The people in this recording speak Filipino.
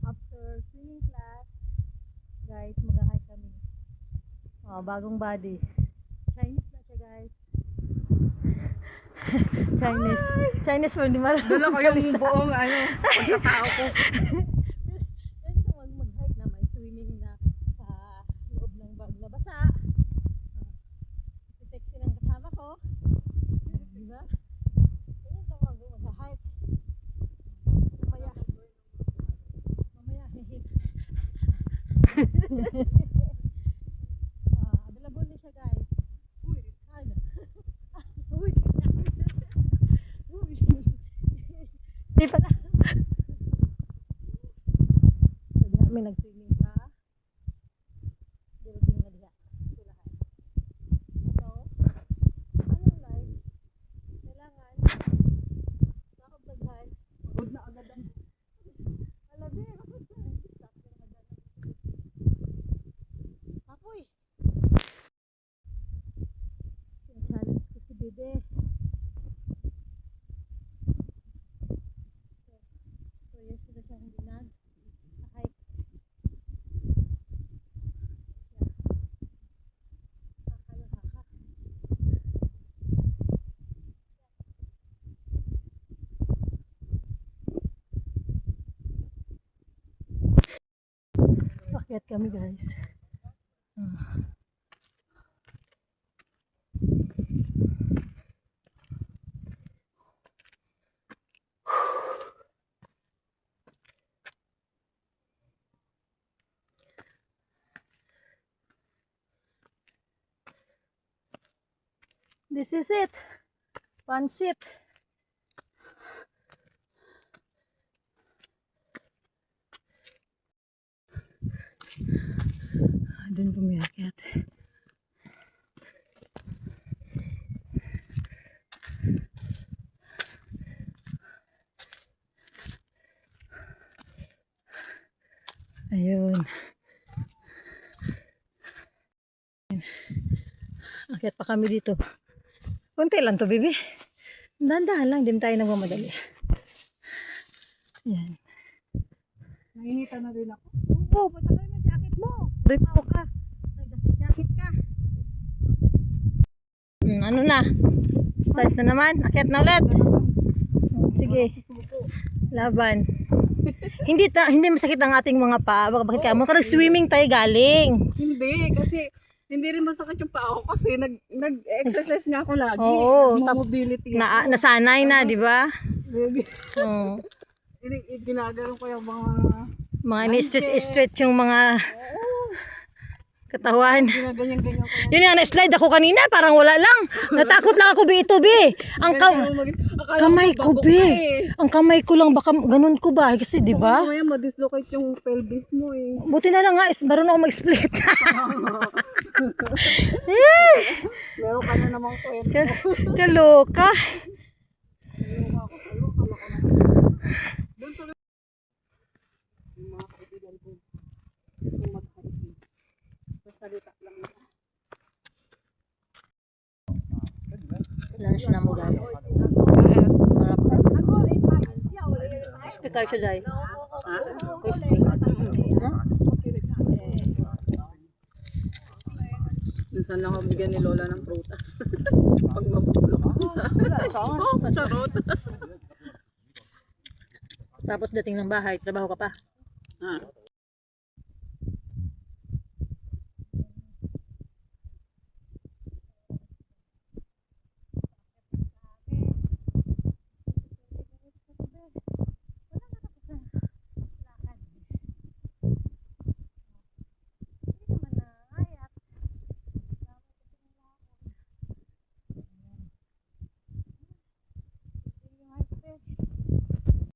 after swimming class, guys, mag-hike kami. Bagong body. Chinese na siya, guys. Chinese mo, hindi marunong. Dala ko yung buong pagkatao ko. Ganito mag-hike na may swimming na sa loob ng bag na basa. Sexy ng kasama ko. Diba? Ganito mag-hike. Mamaya hihit. Available na siya, guys. Uy! Uy! Uy! Di pala. Pwede namin nag-swimming sa building na diya. Eskwelahan. So, ano life? Kailangan makapaghan. Pagod na agad ang Alabi, apoy! Challenge ko si Bebe. So, yes, sila siya hindi nag-hike. Haka. Pakyat kami, guys. This is it. Pansit. Doon pumiakyat. Ayun. Akyat pa kami dito. Kunti lang to, baby. Dahan-dahan lang, din tayo nagmamadali. Yan. Nainita na rin ako. Oo, punta kayo ng jacket mo. Ripaw ka. Jacket ka. Ano na? Start na naman. Akyat na ulit. Sige. Laban. hindi masakit ang ating mga paa. Bakit ka mo? Nag-swimming tayo galing. Hindi, kasi hindi rin masakit yung paa ko kasi nag-exercise nga ako lagi. Oo, mobility. Nasanay na, di ba? Oo. Ginagano ko yung Mga ni-stretch yung mga katawan. ginaganyan-ganyan ko. Yun nga, na-slide ako kanina, parang wala lang. Natakot lang ako, bi. Ang kamay ko, Ang kamay ko lang, baka ganun ko ba? Kasi, di ba? Mamaya ma-dislocate yung pelvis mo eh. Buti na lang nga, marunong ako mag-split. Meron ka na namang kwento. Kaloka. Doon tuloy. Yung mga kaibigan ko. Yung mag-hiking. Salita lang na. Lunch na mo, guys. Crispy kayo siya, Day. Crispy. Minsan lang ako bigyan ni Lola ng prutas. Pag mabulok. Charot. Tapos dating ng bahay, trabaho ka pa.